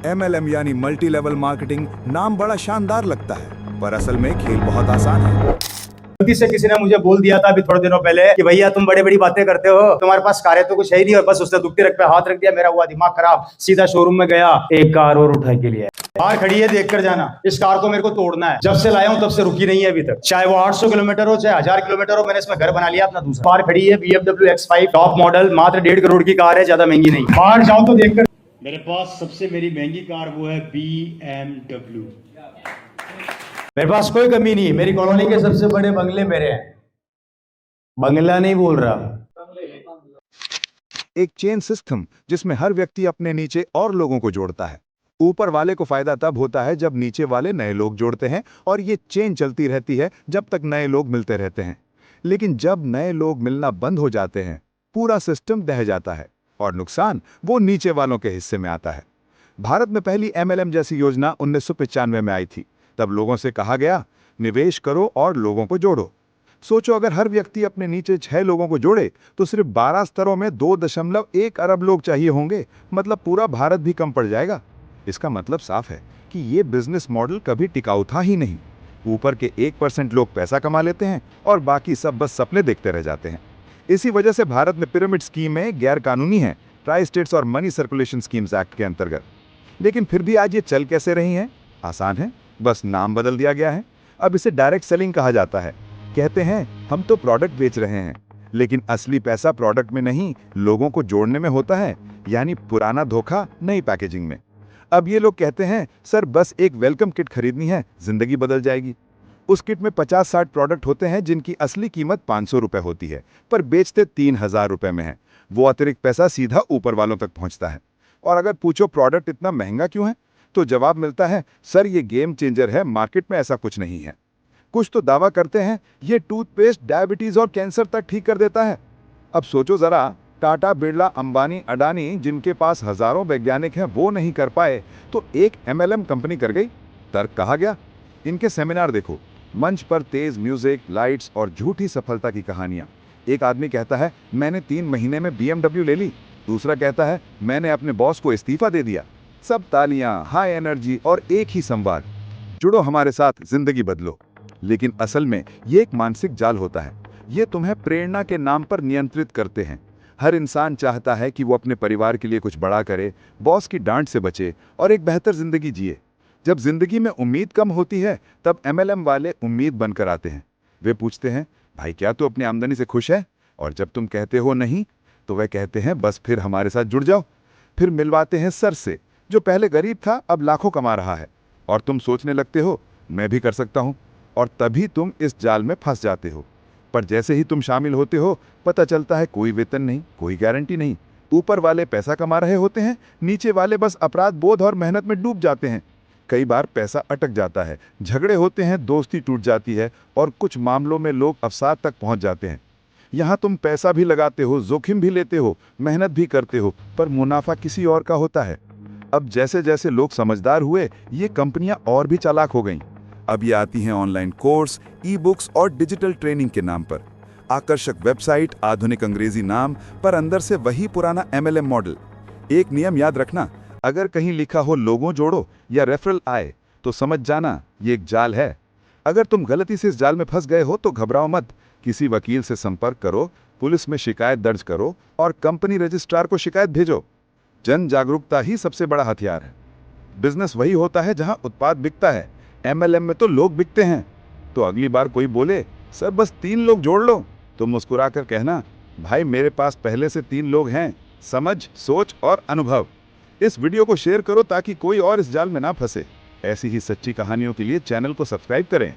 MLM यानी multi level marketing नाम बड़ा शानदार लगता है, पर असल में खेल बहुत आसान है। गलती से किसी ने मुझे बोल दिया था अभी थोड़े दिनों पहले कि भैया तुम बड़ी बड़ी बातें करते हो, तुम्हारे पास कार है तो कुछ है ही नहीं, और बस उसने दुखती रख पे हाथ रख दिया। मेरा हुआ दिमाग खराब, सीधा शोरूम में गया, एक कार और उठा के लिए कार खड़ी है, देख कर जाना, इस कार को मेरे को तोड़ना है। जब से लाया हूं तब से रुकी नहीं है अभी तक, चाहे वो 800 किलोमीटर हो चाहे 1000 किलोमीटर हो। मैंने इसमें घर बना लिया अपना दूसरा। कार खड़ी है BMW X5 टॉप मॉडल, मात्र 1.5 करोड़ की कार है, ज्यादा महंगी नहीं। बाहर जाओ तो देखकर मेरे पास सबसे मेरी महंगी कार वो है BMW। मेरे पास कोई कमी नहीं, मेरी कॉलोनी के सबसे बड़े बंगले मेरे हैं। बंगला नहीं बोल रहा, एक चेन सिस्टम जिसमें हर व्यक्ति अपने नीचे और लोगों को जोड़ता है। ऊपर वाले को फायदा तब होता है जब नीचे वाले नए लोग जोड़ते हैं, और ये चेन चलती रहती है जब तक नए लोग मिलते रहते हैं। लेकिन जब नए लोग मिलना बंद हो जाते हैं, पूरा सिस्टम दह जाता है और नुकसान वो नीचे वालों के हिस्से में आता है। भारत में पहली MLM जैसी योजना 1995 में आई थी। तब लोगों से कहा गया, निवेश करो और लोगों को जोड़ो। सोचो, अगर हर व्यक्ति अपने नीचे 6 लोगों को जोड़े तो सिर्फ 12 स्तरों में 2.1 अरब लोग चाहिए होंगे। मतलब पूरा भारत भी कम पड़ जाएगा। इसका मतलब साफ है कि ये बिजनेस मॉडल कभी टिकाऊ था ही नहीं। ऊपर के 1% लोग पैसा कमा लेते हैं और बाकी सब बस सपने देखते रह जाते हैं। इसी वजह से भारत में पिरामिड स्कीमें गैर कानूनी हैं, ट्राई स्टेट्स और मनी सर्कुलेशन स्कीम्स एक्ट के अंतर्गत। लेकिन फिर भी आज ये चल कैसे रही हैं? आसान है, बस नाम बदल दिया गया है। अब इसे डायरेक्ट सेलिंग कहा जाता है। कहते हैं हम तो प्रोडक्ट बेच रहे हैं, लेकिन असली पैसा प्रोडक्ट में नहीं, लोगों को जोड़ने में होता है। यानी पुराना धोखा नई पैकेजिंग में। अब ये लोग कहते हैं, सर बस एक वेलकम किट खरीदनी है, जिंदगी बदल जाएगी। उस किट में 50-60 प्रोडक्ट होते हैं जिनकी असली कीमत 500 रुपए होती है, पर बेचते 3000 रुपए में है। वो अतिरिक्त पैसा सीधा ऊपर वालों तक पहुंचता है। और अगर पूछो प्रोडक्ट इतना महंगा क्यों है, तो जवाब मिलता है, सर ये गेम चेंजर है, मार्केट में ऐसा कुछ नहीं है। कुछ तो दावा करते हैं ये टूथपेस्ट डायबिटीज और कैंसर तक ठीक कर देता है। अब सोचो जरा, टाटा, बिरला, अंबानी, अडानी, जिनके पास हजारों वैज्ञानिक हैं, वो नहीं कर पाए तो एक MLM कंपनी कर गई। तर्क कहा गया। इनके सेमिनार देखो, मंच पर तेज म्यूजिक, लाइट्स और झूठी सफलता की कहानियां। एक आदमी कहता है मैंने 3 महीने में BMW ले ली, दूसरा कहता है मैंने अपने बॉस को इस्तीफा दे दिया। सब तालियां, हाई एनर्जी और एक ही संवाद, जुड़ो हमारे साथ, जिंदगी बदलो। लेकिन असल में ये एक मानसिक जाल होता है। ये तुम्हें प्रेरणा के नाम पर नियंत्रित करते हैं। हर इंसान चाहता है कि वो अपने परिवार के लिए कुछ बड़ा करे, बॉस की डांट से बचे और एक बेहतर जिंदगी जिए। जब जिंदगी में उम्मीद कम होती है, तब MLM वाले उम्मीद बनकर आते हैं। वे पूछते हैं, भाई क्या तू अपनी आमदनी से खुश है? और जब तुम कहते हो नहीं, तो वे कहते हैं बस फिर हमारे साथ जुड़ जाओ। फिर मिलवाते हैं सर से, जो पहले गरीब था अब लाखों कमा रहा है। और तुम सोचने लगते हो मैं भी कर सकता हूँ, और तभी तुम इस जाल में फंस जाते हो। पर जैसे ही तुम शामिल होते हो, पता चलता है कोई वेतन नहीं, कोई गारंटी नहीं। ऊपर वाले पैसा कमा रहे होते हैं, नीचे वाले बस अपराध बोध और मेहनत में डूब जाते हैं। कई बार पैसा अटक जाता है, झगड़े होते हैं, दोस्ती टूट जाती है और कुछ मामलों में लोग अवसाद तक पहुंच जाते हैं। यहाँ तुम पैसा भी लगाते हो, जोखिम भी लेते हो, मेहनत भी करते हो, पर मुनाफा किसी और का होता है। अब जैसे जैसे लोग समझदार हुए, ये कंपनियां और भी चालाक हो गईं। अब ये आती हैं ऑनलाइन कोर्स, ई-बुक्स और डिजिटल ट्रेनिंग के नाम पर। आकर्षक वेबसाइट, आधुनिक अंग्रेजी नाम, पर अंदर से वही पुराना MLM मॉडल। एक नियम याद रखना, अगर कहीं लिखा हो लोगों जोड़ो या रेफरल आए, तो समझ जाना ये एक जाल है। अगर तुम गलती से इस जाल में फंस गए हो तो घबराओ मत। किसी वकील से संपर्क करो, पुलिस में शिकायत दर्ज करो और कंपनी रजिस्ट्रार को शिकायत भेजो। जन जागरूकता ही सबसे बड़ा हथियार है। बिजनेस वही होता है जहां उत्पाद बिकता है, MLM में तो लोग बिकते हैं। तो अगली बार कोई बोले सर बस 3 लोग जोड़ लो, तो मुस्कुराकर कहना, भाई मेरे पास पहले से 3 लोग हैं, समझ, सोच और अनुभव। इस वीडियो को शेयर करो ताकि कोई और इस जाल में ना फंसे। ऐसी ही सच्ची कहानियों के लिए चैनल को सब्सक्राइब करें।